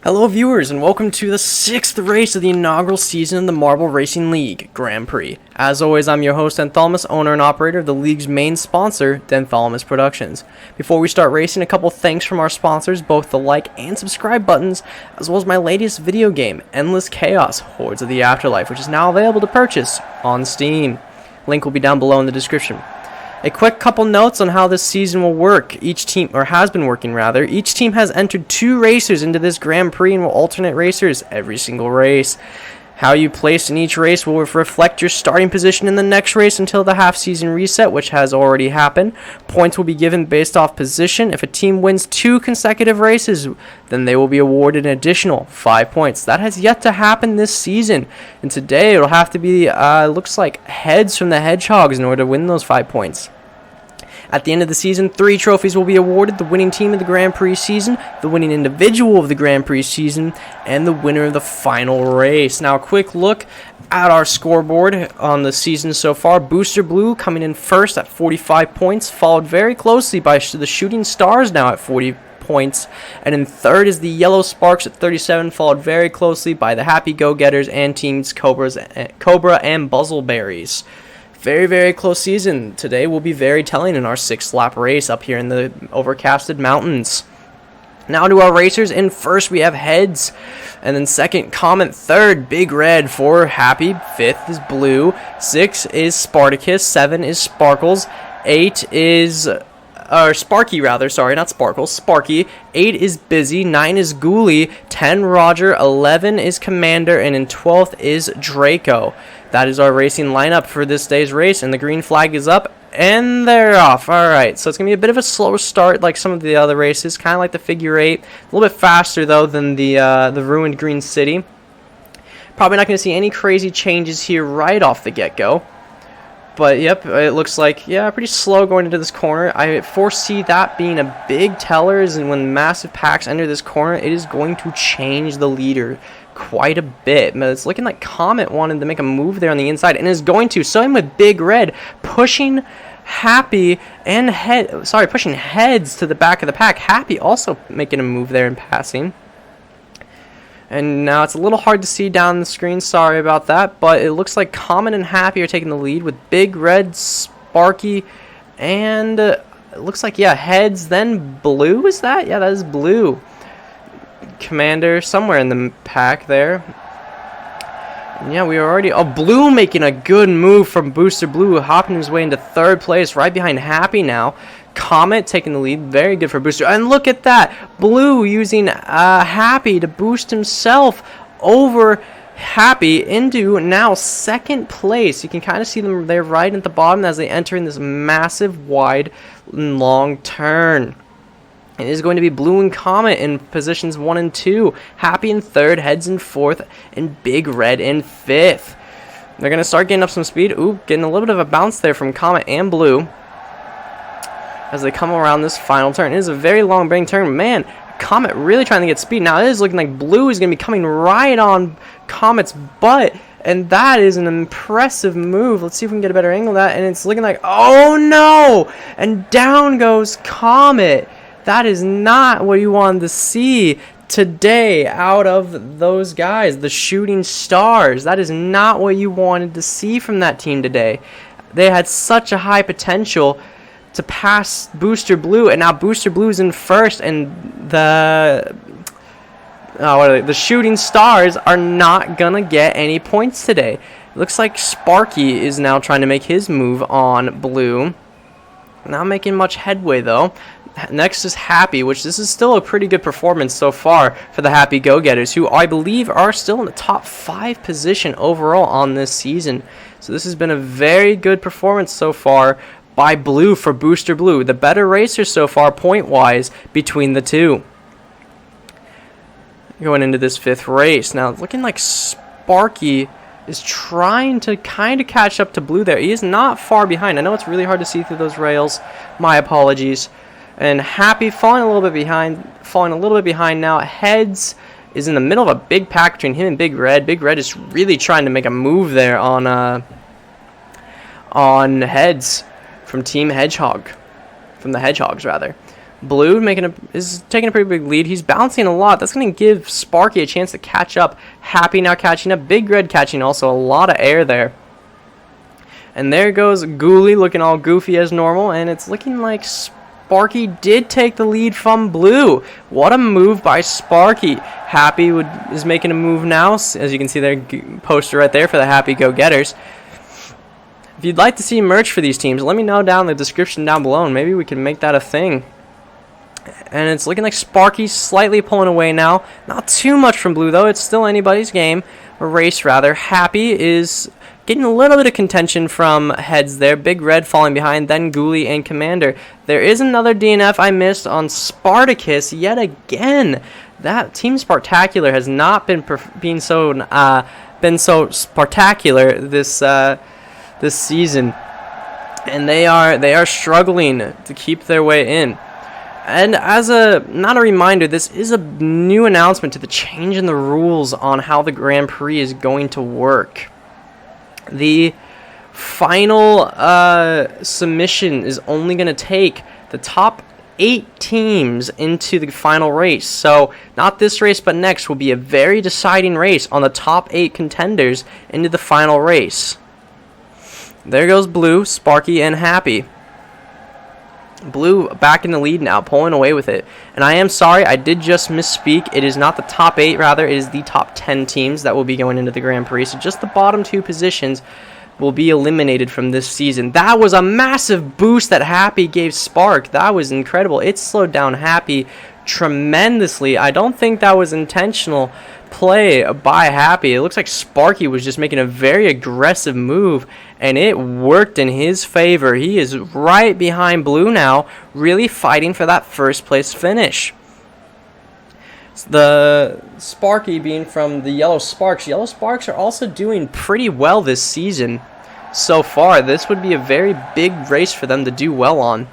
Hello viewers and welcome to the 6th race of the inaugural season of the Marble Racing League Grand Prix. As always, I'm your host Antholomus, owner and operator of the league's main sponsor, Antholomus Productions. Before we start racing, a couple thanks from our sponsors, both the like and subscribe buttons, as well as my latest video game, Endless Chaos Hordes of the Afterlife, which is now available to purchase on Steam. Link will be down below in the description. A quick couple notes on how this season will work. Each team, or has been working rather, each team has entered 2 racers into this Grand Prix and will alternate racers every single race. How you place in each race will reflect your starting position in the next race until the half-season reset, which has already happened. Points will be given based off position. If a team wins 2 consecutive races, then they will be awarded an additional 5 points. That has yet to happen this season, and today it'll have to be, looks like heads from the Hedgehogs in order to win those 5 points. At the end of the season, 3 trophies will be awarded: the winning team of the Grand Prix season, the winning individual of the Grand Prix season, and the winner of the final race. Now, a quick look at our scoreboard on the season so far. Booster Blue coming in first at 45 points, followed very closely by the Shooting Stars now at 40 points. And in third is the Yellow Sparks at 37, followed very closely by the Happy Go-Getters and teams Cobra and Buzzleberries. Very, very close season. Today will be very telling in our 6th lap race up here in the overcasted mountains. Now to our racers. In first we have Heads, and then second Comet, third Big Red, 4 Happy, 5th is Blue, 6 is Spartacus, 7 is Sparkles, 8 is Sparky rather, sorry, not Sparkles, Sparky, 8 is Busy, 9 is Ghoulie, 10 Roger, 11 is Commander, and in 12th is Draco. That is our racing lineup for this day's race, and the green flag is up, and they're off. Alright, so it's going to be a bit of a slow start like some of the other races, kind of like the figure 8. A little bit faster, though, than the Ruined Green City. Probably not going to see any crazy changes here right off the get-go. But, yep, it looks like, yeah, pretty slow going into this corner. I foresee that being a big teller, is when massive packs enter this corner, it is going to change the leader quite a bit. But it's looking like Comet wanted to make a move there on the inside, and is going to. Same with Big Red, pushing Happy and pushing Heads to the back of the pack. Happy also making a move there and passing. And now it's a little hard to see down the screen, sorry about that, but it looks like Comet and Happy are taking the lead with Big Red, Sparky, and it looks like, yeah, Heads, then Blue, is that? Yeah, that is Blue. Commander somewhere in the pack there. And yeah, we are already... Oh, Blue making a good move from Booster Blue, hopping his way into 3rd place, right behind Happy now. Comet taking the lead, very good for Booster. And look at that, Blue using Happy to boost himself over Happy into now 2nd place. You can kind of see them there right at the bottom as they enter in this massive, wide, and long turn. It is going to be Blue and Comet in positions 1 and 2. Happy in 3rd, Heads in 4th, and Big Red in 5th. They're going to start getting up some speed. Ooh, getting a little bit of a bounce there from Comet and Blue as they come around this final turn. It is a very long brain turn. Man, Comet really trying to get speed. Now it is looking like Blue is going to be coming right on Comet's butt, and that is an impressive move. Let's see if we can get a better angle of that, and it's looking like, oh no! And down goes Comet. That is not what you wanted to see today out of those guys, the Shooting Stars. That is not what you wanted to see from that team today. They had such a high potential to pass Booster Blue, and now Booster Blue is in 1st, and the Shooting Stars are not gonna get any points today. It looks like Sparky is now trying to make his move on Blue. Not making much headway though. Next is Happy, which this is still a pretty good performance so far for the Happy Go-Getters, who I believe are still in the top 5 position overall on this season. So this has been a very good performance so far by Blue for Booster Blue. The better racer so far point-wise between the two. Going into this 5th race. Now looking like Sparky is trying to kind of catch up to Blue there. He is not far behind. I know it's really hard to see through those rails. My apologies. And Happy falling a little bit behind now. Heads is in the middle of a big pack between him and Big Red. Big Red is really trying to make a move there on Heads from Team Hedgehog. From the Hedgehogs, rather. Blue is taking a pretty big lead. He's bouncing a lot. That's going to give Sparky a chance to catch up. Happy now catching up. Big Red catching also. A lot of air there. And there goes Ghoulie looking all goofy as normal. And it's looking like Sparky did take the lead from Blue. What a move by Sparky. Happy is making a move now. As you can see there, poster right there for the Happy Go-Getters. If you'd like to see merch for these teams, let me know down in the description down below. And maybe we can make that a thing. And it's looking like Sparky's slightly pulling away now. Not too much from Blue, though. It's still anybody's game. Or race, rather. Happy is getting a little bit of contention from Heads there. Big Red falling behind. Then Ghoulie and Commander. There is another DNF I missed on Spartacus yet again. That Team Spartacular has not been so Spartacular this season. And they are struggling to keep their way in. And as not a reminder, this is a new announcement to the change in the rules on how the Grand Prix is going to work. The final submission is only going to take the top 8 teams into the final race. So not this race, but next will be a very deciding race on the top 8 contenders into the final race. There goes Blue, Sparky, and Happy. Blue back in the lead now, pulling away with it. And I am sorry, I did just misspeak. It is not the top 8, rather, it is the top 10 teams that will be going into the Grand Prix. So just the bottom 2 positions will be eliminated from this season. That was a massive boost that Happy gave Spark. That was incredible. It slowed down Happy tremendously. I don't think that was intentional play by Happy. It looks like Sparky was just making a very aggressive move, and it worked in his favor. He is right behind Blue now, really fighting for that first place finish. The Sparky being from the Yellow Sparks. Yellow Sparks are also doing pretty well this season so far. This would be a very big race for them to do well on,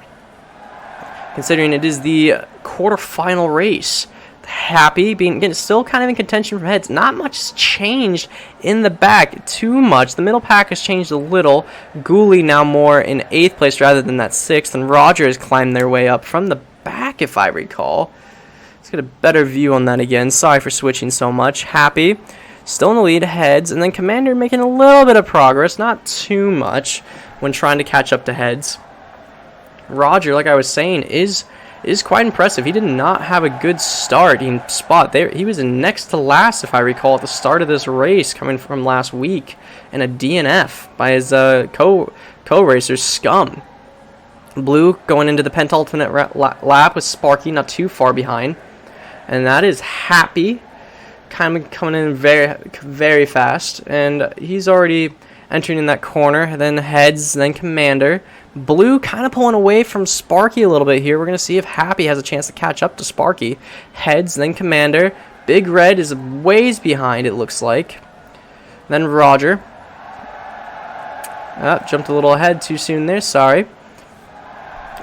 considering it is the quarterfinal race. Happy getting still kind of in contention from Heads. Not much has changed in the back too much. The middle pack has changed a little. Ghoulie now more in 8th place rather than that 6th, and Roger has climbed their way up from the back, if I recall. Let's get a better view on that again. Sorry for switching so much. Happy still in the lead, Heads, and then Commander making a little bit of progress, not too much when trying to catch up to Heads. Roger, like I was saying, is quite impressive. He did not have a good starting spot there. He was in next to last, if I recall, at the start of this race, coming from last week, and a DNF by his co-racer Scum. Blue going into the penultimate lap with Sparky not too far behind, and that is Happy, kind of coming in very, very fast, and he's already entering in that corner. Then Heads, then Commander. Blue kind of pulling away from Sparky a little bit here. We're going to see if Happy has a chance to catch up to Sparky. Heads, then Commander. Big Red is ways behind, it looks like. Then Roger. Jumped a little ahead too soon there, sorry.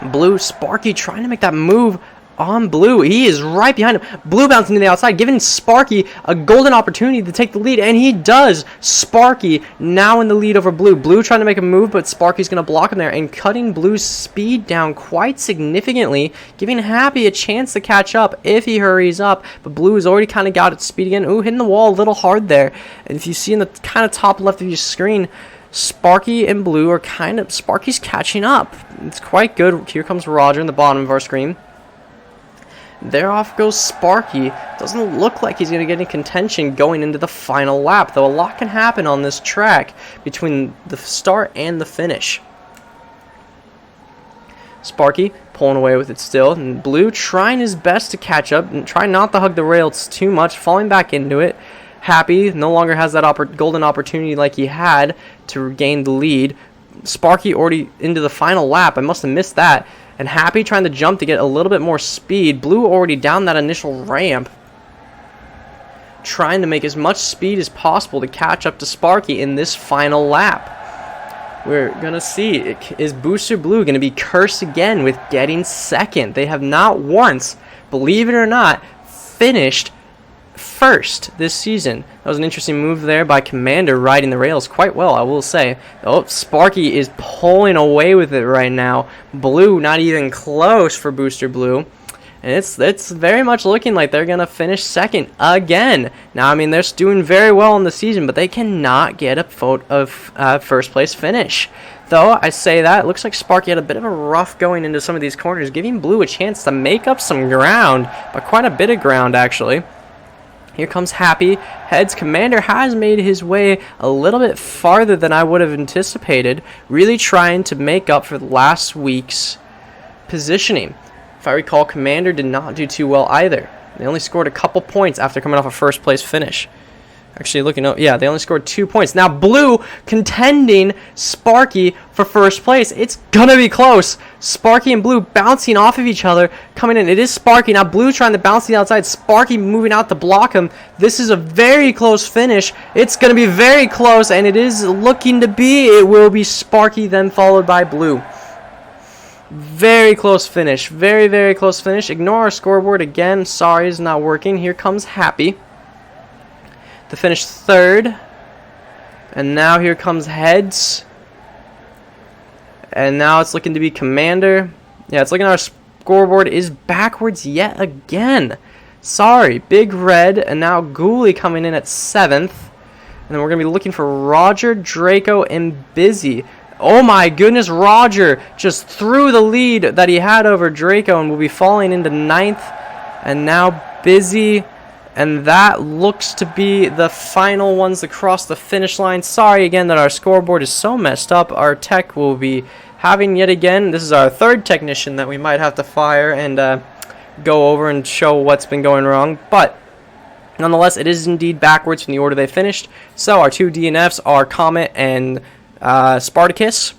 Blue, Sparky trying to make that move on Blue. He is right behind him. Blue bouncing to the outside, giving Sparky a golden opportunity to take the lead, and he does. Sparky now in the lead over Blue. Blue trying to make a move, but Sparky's going to block him there and cutting Blue's speed down quite significantly, giving Happy a chance to catch up if he hurries up. But Blue has already kind of got its speed again. Ooh, hitting the wall a little hard there. And if you see in the kind of top left of your screen, Sparky and Blue are Sparky's catching up. It's quite good. Here comes Roger in the bottom of our screen. There off goes Sparky. Doesn't look like he's going to get any contention going into the final lap, though a lot can happen on this track between the start and the finish. Sparky pulling away with it still, and Blue trying his best to catch up and try not to hug the rails too much, falling back into it. Happy no longer has that golden opportunity like he had to regain the lead. Sparky already into the final lap. I must have missed that. And Happy trying to jump to get a little bit more speed. Blue already down that initial ramp, trying to make as much speed as possible to catch up to Sparky in this final lap. We're going to see, is Booster Blue going to be cursed again with getting second? They have not once, believe it or not, finished first first this season. That was an interesting move there by Commander, riding the rails quite well, I will say. Oh, Sparky is pulling away with it right now. Blue not even close for Booster Blue. And it's very much looking like they're going to finish second again. Now, I mean, they're doing very well in the season, but they cannot get a first place finish. Though, I say that, it looks like Sparky had a bit of a rough going into some of these corners, giving Blue a chance to make up some ground, but quite a bit of ground, actually. Here comes Happy. Heads. Commander has made his way a little bit farther than I would have anticipated, really trying to make up for last week's positioning. If I recall, Commander did not do too well either. They only scored a couple points after coming off a first place finish. Actually, looking up, yeah, they only scored 2 points. Now, Blue contending Sparky for first place. It's gonna be close. Sparky and Blue bouncing off of each other, coming in. It is Sparky. Now, Blue trying to bounce the outside. Sparky moving out to block him. This is a very close finish. It's gonna be very close, and it is looking to be. It will be Sparky, then followed by Blue. Very close finish. Very, very close finish. Ignore our scoreboard again. Sorry, it's not working. Here comes Happy to finish third. And now here comes Heads. And now it's looking to be Commander. Yeah, it's looking our scoreboard is backwards yet again. Sorry. Big Red. And now Ghoulie coming in at 7th. And then we're going to be looking for Roger, Draco, and Busy. Oh my goodness, Roger just threw the lead that he had over Draco and will be falling into 9th. And now Busy. And that looks to be the final ones to cross the finish line. Sorry again that our scoreboard is so messed up. Our tech will be having yet again. This is our third technician that we might have to fire and go over and show what's been going wrong. But nonetheless, it is indeed backwards from the order they finished. So our two DNFs are Comet and Spartacus.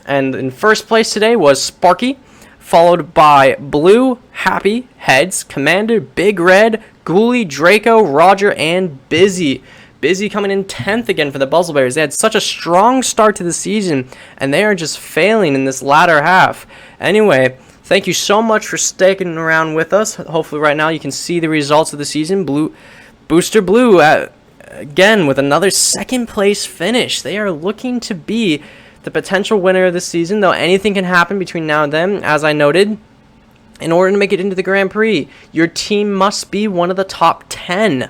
And in first place today was Sparky, followed by Blue, Happy, Heads, Commander, Big Red, Ghoulie, Draco, Roger, and Busy. Busy coming in 10th again for the Buzzleberries. They had such a strong start to the season, and they are just failing in this latter half. Anyway, thank you so much for sticking around with us. Hopefully right now you can see the results of the season. Booster Blue again with another second place finish. They are looking to be the potential winner of the season, though anything can happen between now and then. As I noted, in order to make it into the Grand Prix, your team must be one of the top 10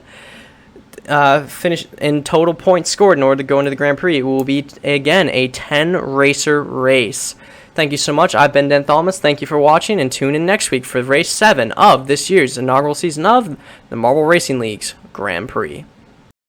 finish in total points scored in order to go into the Grand Prix. It will be, again, a 10-racer race. Thank you so much. I've been Dan Thalmas. Thank you for watching, and tune in next week for race 7 of this year's inaugural season of the Marble Racing League's Grand Prix.